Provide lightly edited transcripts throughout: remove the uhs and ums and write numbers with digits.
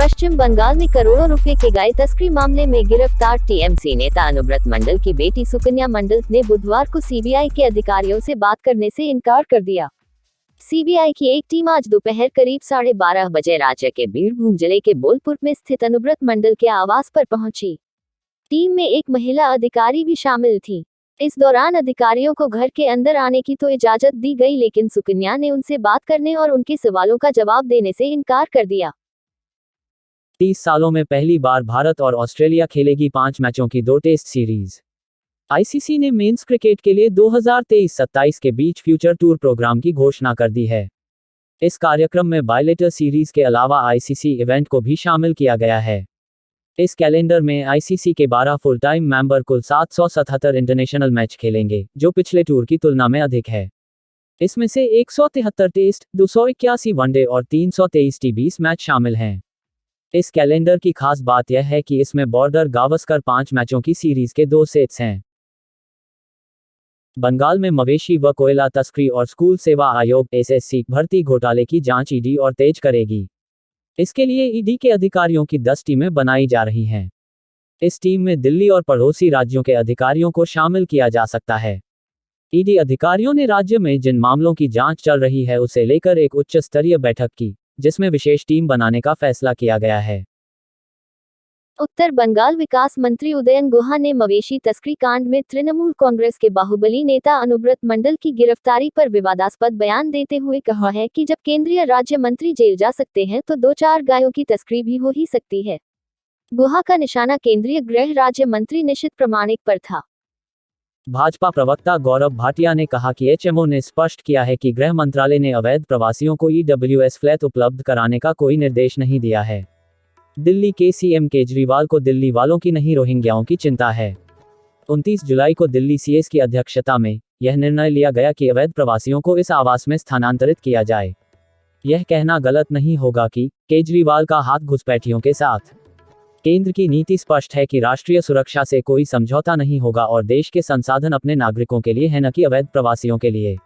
पश्चिम बंगाल में करोड़ों रुपए के गाय तस्करी मामले में गिरफ्तार टीएमसी नेता अनुव्रत मंडल की बेटी सुकन्या मंडल ने बुधवार को सीबीआई के अधिकारियों से बात करने से इनकार कर दिया। सीबीआई की एक टीम आज दोपहर करीब 12:30 बजे राज्य के बीरभूम जिले के बोलपुर में स्थित अनुव्रत मंडल के आवास पर पहुंची। टीम में एक महिला अधिकारी भी शामिल थी। इस दौरान अधिकारियों को घर के अंदर आने की तो इजाजत दी गई, लेकिन सुकन्या ने उनसे बात करने और उनके सवालों का जवाब देने से इनकार कर दिया। 30 सालों में पहली बार भारत और ऑस्ट्रेलिया खेलेगी 5 मैचों की 2 टेस्ट सीरीज। आईसीसी ने मेंस क्रिकेट के लिए 2023-27 के बीच फ्यूचर टूर प्रोग्राम की घोषणा कर दी है। इस कार्यक्रम में बायलेटर सीरीज के अलावा आईसीसी इवेंट को भी शामिल किया गया है। इस कैलेंडर में आईसीसी के 12 फुल टाइम मेंबर कुल 777 इंटरनेशनल मैच खेलेंगे, जो पिछले टूर की तुलना में अधिक है। इसमें से 173 टेस्ट, 281 वनडे और 323 टी20 मैच शामिल हैं। इस कैलेंडर की खास बात यह है कि इसमें बॉर्डर गावस्कर 5 मैचों की सीरीज के 2 सेट्स हैं। बंगाल में मवेशी व कोयला तस्करी और स्कूल सेवा आयोग एसएससी भर्ती घोटाले की जांच ईडी और तेज करेगी। इसके लिए ईडी के अधिकारियों की 10 टीमें बनाई जा रही हैं। इस टीम में दिल्ली और पड़ोसी राज्यों के अधिकारियों को शामिल किया जा सकता है। ईडी अधिकारियों ने राज्य में जिन मामलों की जांच चल रही है उसे लेकर एक उच्च स्तरीय बैठक की, जिसमें विशेष टीम बनाने का फैसला किया गया है। उत्तर बंगाल विकास मंत्री उदयन गुहा ने मवेशी तस्करी कांड में तृणमूल कांग्रेस के बाहुबली नेता अनुव्रत मंडल की गिरफ्तारी पर विवादास्पद बयान देते हुए कहा है कि जब केंद्रीय राज्य मंत्री जेल जा सकते हैं तो 2-4 गायों की तस्करी भी हो ही सकती है। गुहा का निशाना केंद्रीय गृह राज्य मंत्री निशित प्रमाणिक पर था। भाजपा प्रवक्ता गौरव भाटिया ने कहा कि एचएमओ ने स्पष्ट किया है कि गृह मंत्रालय ने अवैध प्रवासियों को ईडब्ल्यूएस फ्लैट उपलब्ध कराने का कोई निर्देश नहीं दिया है। दिल्ली के सीएम केजरीवाल को दिल्ली वालों की नहीं रोहिंग्याओं की चिंता है। 29 जुलाई को दिल्ली सीएस की अध्यक्षता में यह निर्णय लिया गया कि अवैध प्रवासियों को इस आवास में स्थानांतरित किया जाए। यह कहना गलत नहीं होगा कि केजरीवाल का हाथ घुसपैठियों के साथ। केंद्र की नीति स्पष्ट है कि राष्ट्रीय सुरक्षा से कोई समझौता नहीं होगा और देश के संसाधन अपने नागरिकों के लिए हैं, न कि अवैध प्रवासियों के लिए।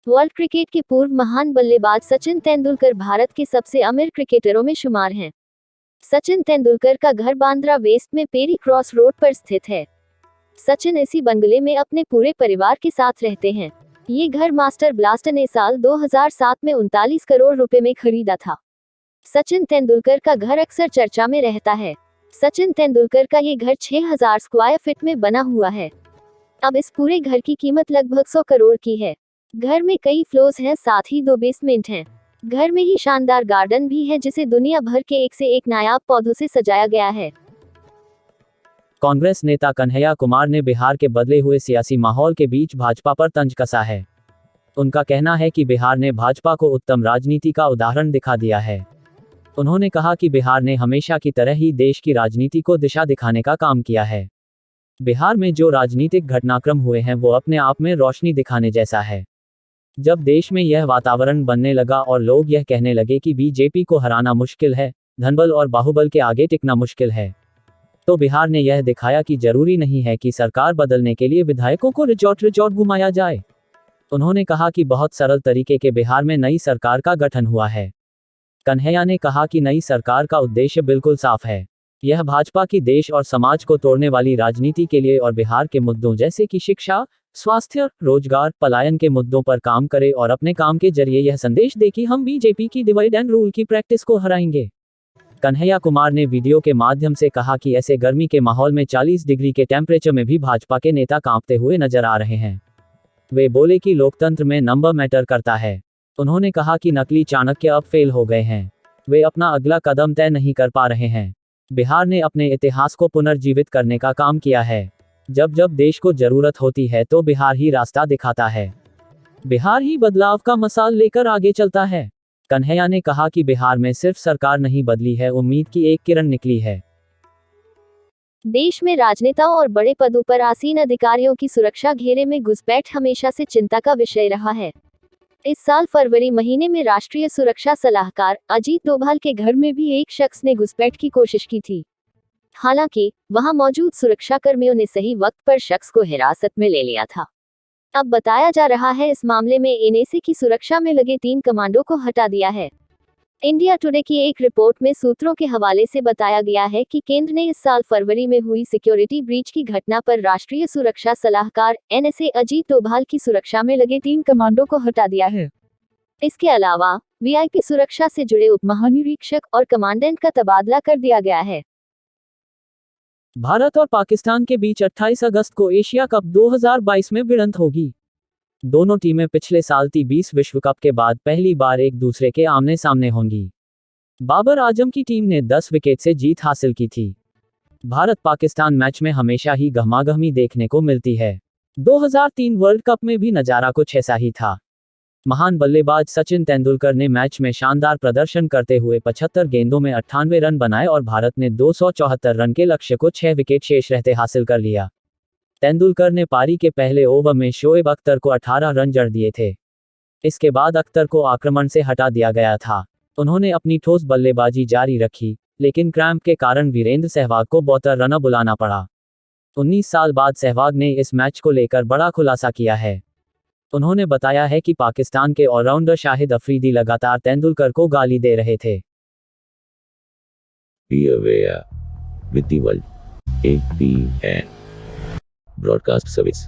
वर्ल्ड क्रिकेट के पूर्व महान बल्लेबाज सचिन तेंदुलकर भारत के सबसे अमीर क्रिकेटरों में शुमार हैं। सचिन तेंदुलकर का घर बांद्रा वेस्ट में पेरी क्रॉस रोड पर स्थित है। सचिन इसी बंगले में अपने पूरे परिवार के साथ रहते हैं। ये घर मास्टर ब्लास्टर ने साल 2007 में 39 करोड़ रुपए में खरीदा था। सचिन तेंदुलकर का घर अक्सर चर्चा में रहता है। सचिन तेंदुलकर का ये घर 6000 स्क्वायर फीट में बना हुआ है। अब इस पूरे घर की कीमत लगभग 100 करोड़ की है। घर में कई फ्लोर्स हैं, साथ ही 2 बेसमेंट हैं। घर में ही शानदार गार्डन भी है, जिसे दुनिया भर के एक से एक नायाब पौधों से सजाया गया है। कांग्रेस नेता कन्हैया कुमार ने बिहार के बदले हुए सियासी माहौल के बीच भाजपा पर तंज कसा है। उनका कहना है कि बिहार ने भाजपा को उत्तम राजनीति का उदाहरण दिखा दिया है। उन्होंने कहा कि बिहार ने हमेशा की तरह ही देश की राजनीति को दिशा दिखाने का काम किया है। बिहार में जो राजनीतिक घटनाक्रम हुए हैं वो अपने आप में रोशनी दिखाने जैसा है। जब देश में यह वातावरण बनने लगा और लोग यह कहने लगे कि बीजेपी को हराना मुश्किल है, धनबल और बाहुबल के आगे टिकना मुश्किल है, तो बिहार ने यह दिखाया कि जरूरी नहीं है कि सरकार बदलने के लिए विधायकों को रिजॉर्ट घुमाया जाए। उन्होंने कहा कि बहुत सरल तरीके के बिहार में नई सरकार का गठन हुआ है। कन्हैया ने कहा कि नई सरकार का उद्देश्य बिल्कुल साफ है। यह भाजपा की देश और समाज को तोड़ने वाली राजनीति के लिए और बिहार के मुद्दों जैसे कि शिक्षा, स्वास्थ्य, रोजगार, पलायन के मुद्दों पर काम करे और अपने काम के जरिए यह संदेश दे कि हम बीजेपी की डिवाइड एंड रूल की प्रैक्टिस को हराएंगे। कन्हैया कुमार ने वीडियो के माध्यम से कहा कि ऐसे गर्मी के माहौल में 40 डिग्री के टेम्परेचर में भी भाजपा के नेता कांपते हुए नजर आ रहे हैं। वे बोले कि लोकतंत्र में नंबर मैटर करता है। उन्होंने कहा कि नकली चाणक्य अब फेल हो गए हैं। वे अपना अगला कदम तय नहीं कर पा रहे हैं। बिहार ने अपने इतिहास को पुनर्जीवित करने का काम किया है। जब जब देश को जरूरत होती है तो बिहार ही रास्ता दिखाता है। बिहार ही बदलाव का मसाल लेकर आगे चलता है। कन्हैया ने कहा कि बिहार में सिर्फ सरकार नहीं बदली है, उम्मीद की एक किरण निकली है। देश में राजनेताओं और बड़े पदों पर आसीन अधिकारियों की सुरक्षा घेरे में घुसपैठ हमेशा से चिंता का विषय रहा है। इस साल फरवरी महीने में राष्ट्रीय सुरक्षा सलाहकार अजीत डोभाल के घर में भी एक शख्स ने घुसपैठ की कोशिश की थी। हालांकि वहां मौजूद सुरक्षा कर्मियों ने सही वक्त पर शख्स को हिरासत में ले लिया था। अब बताया जा रहा है इस मामले में एनएसी की सुरक्षा में लगे 3 कमांडो को हटा दिया है। इंडिया टुडे की एक रिपोर्ट में सूत्रों के हवाले से बताया गया है कि केंद्र ने इस साल फरवरी में हुई सिक्योरिटी ब्रीच की घटना पर राष्ट्रीय सुरक्षा सलाहकार NSA अजीत डोभाल की सुरक्षा में लगे 3 कमांडो को हटा दिया है। इसके अलावा VIP सुरक्षा से जुड़े उप महानिरीक्षक और कमांडेंट का तबादला कर दिया गया है। भारत और पाकिस्तान के बीच 28 अगस्त को एशिया कप 2022 में भिड़ंत होगी। दोनों टीमें पिछले साल T20 विश्व कप के बाद पहली बार एक दूसरे के आमने सामने होंगी। बाबर आजम की टीम ने 10 विकेट से जीत हासिल की थी। भारत पाकिस्तान मैच में हमेशा ही गहमागहमी देखने को मिलती है। 2003 वर्ल्ड कप में भी नजारा कुछ ऐसा ही था। महान बल्लेबाज सचिन तेंदुलकर ने मैच में शानदार प्रदर्शन करते हुए 75 गेंदों में 98 रन बनाए और भारत ने 274 रन के लक्ष्य को 6 विकेट शेष रहते हासिल कर लिया। तेंदुलकर ने पारी के पहले ओवर में शोएब अख्तर को 18 रन जड़ दिए थे। इसके बाद अख्तर को आक्रमण से हटा दिया गया था। उन्होंने अपनी ठोस बल्लेबाजी जारी रखी, लेकिन क्रैम्प के कारण वीरेंद्र सहवाग को 72 रन बुलाना पड़ा। 19 साल बाद सहवाग ने इस मैच को लेकर बड़ा खुलासा किया है। उन्होंने बताया है कि पाकिस्तान के ऑलराउंडर शाहिद अफरीदी लगातार तेंदुलकर को गाली दे रहे थे। Be aware with the world. APN Broadcast Service.